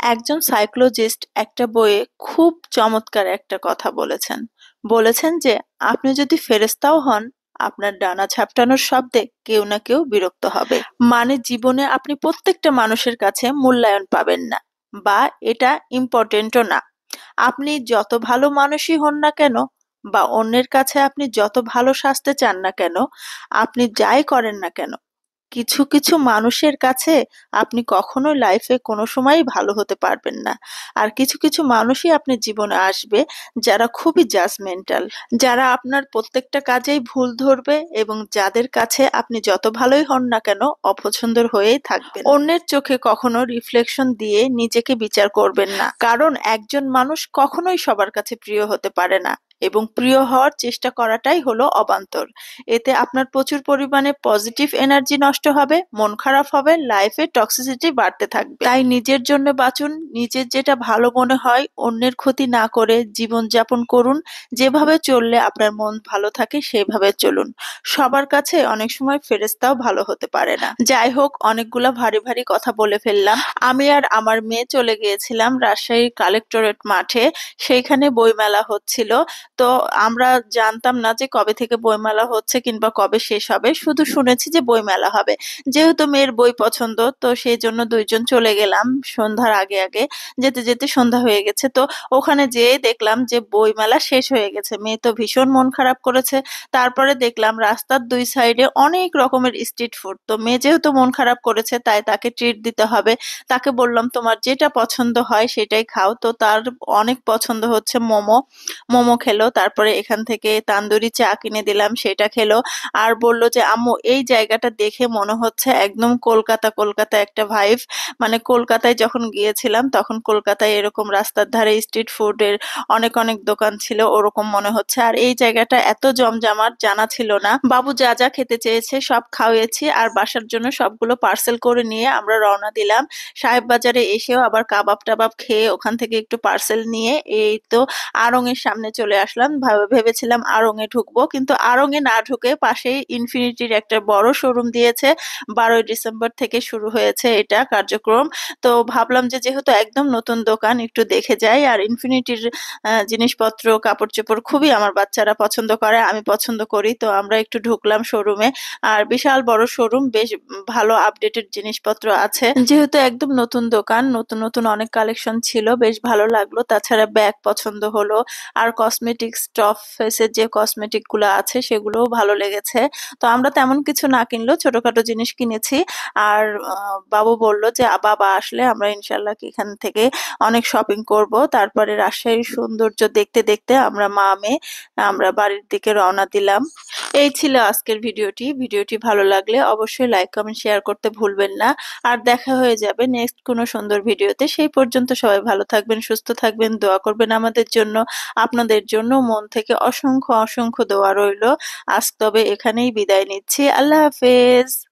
একজন সাইকোলজিস্ট একটা বইয়ে খুব চমৎকার একটা কথা বলেছেন। বলেছেন যে আপনি যদি ফেরেশতাও হন, আপনার ডানা ঝাপটানোর শব্দে কেউ না কেউ বিরক্ত হবে। মানে জীবনে আপনি প্রত্যেকটা মানুষের কাছে মূল্যায়ন পাবেন না, বা এটা ইম্পর্টেন্টও না। আপনি যত ভালো মানুষই হন না কেন, বা অন্যের কাছে আপনি যত ভালো সাজতে চান না কেন, আপনি যাই করেন না কেন, কিছু কিছু মানুষের কাছে আপনি কখনোই লাইফে কোনো সময়ই ভালো হতে পারবেন না। আর কিছু কিছু মানুষই আপনার জীবনে আসবে যারা খুবই জাজমেন্টাল, যারা আপনার প্রত্যেকটা কাজেই ভুল ধরবে, এবং যাদের কাছে আপনি যত ভালোই হন না কেন অপছন্দের হয়েই থাকবেন। অন্যের চোখে কখনো রিফ্লেকশন দিয়ে নিজেকে বিচার করবেন না, কারণ একজন মানুষ কখনোই সবার কাছে প্রিয় হতে পারে না, এবং প্রিয় হওয়ার চেষ্টা করাটাই হলো অবান্তর। এতে আপনার প্রচুর পরিমাণে পজিটিভ এনার্জি নষ্ট হবে, মন খারাপ হবে, লাইফে টক্সিসিটি বাড়তে থাকবে। তাই নিজের জন্য বাঁচুন, নিজের যেটা ভালো মনে হয় অন্যের ক্ষতি না করে জীবন যাপন করুন। যেভাবে চললে আপনার মন ভালো থাকে সেভাবে চলুন। সবার কাছে অনেক সময় ফেরেশতাও ভালো হতে পারে না। যাই হোক, অনেকগুলা ভারী ভারী কথা বলে ফেললাম। আমি আর আমার মেয়ে চলে গিয়েছিলাম রাজশাহী কালেক্টরেট মাঠে। সেইখানে বইমেলা হচ্ছিল। তো আমরা জানতাম না যে কবে থেকে বইমেলা হচ্ছে কিংবা কবে শেষ হবে, শুধু শুনেছি যে বইমেলা হবে। যেহেতু মেয়ের বই পছন্দ, তো সেই জন্য দুইজন চলে গেলাম সন্ধ্যার আগে আগে। যেতে যেতে সন্ধ্যা হয়ে গেছে, তো ওখানে যেয়ে দেখলাম যে বইমেলা শেষ হয়ে গেছে। মেয়ে তো ভীষণ মন খারাপ করেছে। তারপরে দেখলাম রাস্তার দুই সাইডে অনেক রকমের স্ট্রিট ফুড। তো মেয়ে যেহেতু মন খারাপ করেছে, তাই তাকে ট্রিট দিতে হবে। তাকে বললাম তোমার যেটা পছন্দ হয় সেটাই খাও। তো তার অনেক পছন্দ হচ্ছে মোমো। মোমো খেলো, তারপরে এখান থেকে তান্দুরি চা কিনে দিলাম, সেটা খেলো। আর বলল যে আম্মু এই জায়গাটা দেখে মনে হচ্ছে একদম কলকাতা কলকাতা একটা ভাইব। মানে কলকাতায় যখন গিয়েছিলাম তখন কলকাতায় এরকম রাস্তার ধারে স্ট্রিট ফুডের অনেক অনেক দোকান ছিল, ওরকম মনে হচ্ছে। আর এই জায়গাটা এত জমজমাট জানা ছিল না। বাবু যা যা খেতে চেয়েছে সব খাওয়াইছি, আর বাসার জন্য সবগুলো পার্সেল করে নিয়ে আমরা রওনা দিলাম। সাহেব বাজারে এসেও আবার কাবাব টাবাব খেয়ে ওখান থেকে একটু পার্সেল নিয়ে এই তো আড়ং এর সামনে চলে আসলাম। ভেবেছিলাম আড়ং এ ঢুকবো, কিন্তু আড়ং এ না ঢুকে পাশেই ইনফিনিটির একটা বড় শোরুম দিয়েছে। 12ই ডিসেম্বর থেকে শুরু হয়েছে এটা কার্যক্রম। তো ভাবলাম যে যেহেতু একদম নতুন দোকান, একটু দেখে যাই। আর ইনফিনিটির জিনিসপত্র কাপড় চোপড় খুবই আমার বাচ্চারা পছন্দ করে, আমি পছন্দ করি। তো আমরা একটু ঢুকলাম শোরুমে। আর বিশাল বড় শোরুম, বেশ ভালো আপডেটেড জিনিসপত্র আছে। যেহেতু একদম নতুন দোকান, নতুন নতুন অনেক কালেকশন ছিল, বেশ ভালো লাগলো। তাছাড়া ব্যাগ পছন্দ হলো। আর কসমেটিক্স, টপ ফেসের যে কসমেটিক গুলো আছে সেগুলোও ভালো লেগেছে। তো আমরা তেমন কিছু না কিনলেও ছোটখাটো জিনিস কিনেছি। আর বাবু বলল যে বাবা আসলে আমরা ইনশাল্লাহ কি এখান থেকে অনেক শপিং করব। তারপরে রাজশাহীর সৌন্দর্য দেখতে দেখতে আমরা মা মেয়ে আমরা বাড়ির দিকে রওনা দিলাম। এই ছিল আজকের ভিডিওটি। ভিডিওটি ভালো লাগলে অবশ্যই লাইক কমেন্ট শেয়ার করতে ভুলবেন না। আর দেখা হয়ে যাবে নেক্সট কোনো সুন্দর ভিডিওতে। সেই পর্যন্ত সবাই ভালো থাকবেন, সুস্থ থাকবেন, দোয়া করবেন আমাদের জন্য। আপনাদের জন্য মন থেকে অসংখ্য অসংখ্য দোয়া রইলো। আজ তবে এখানেই বিদায় নিচ্ছি। আল্লাহ হাফেজ।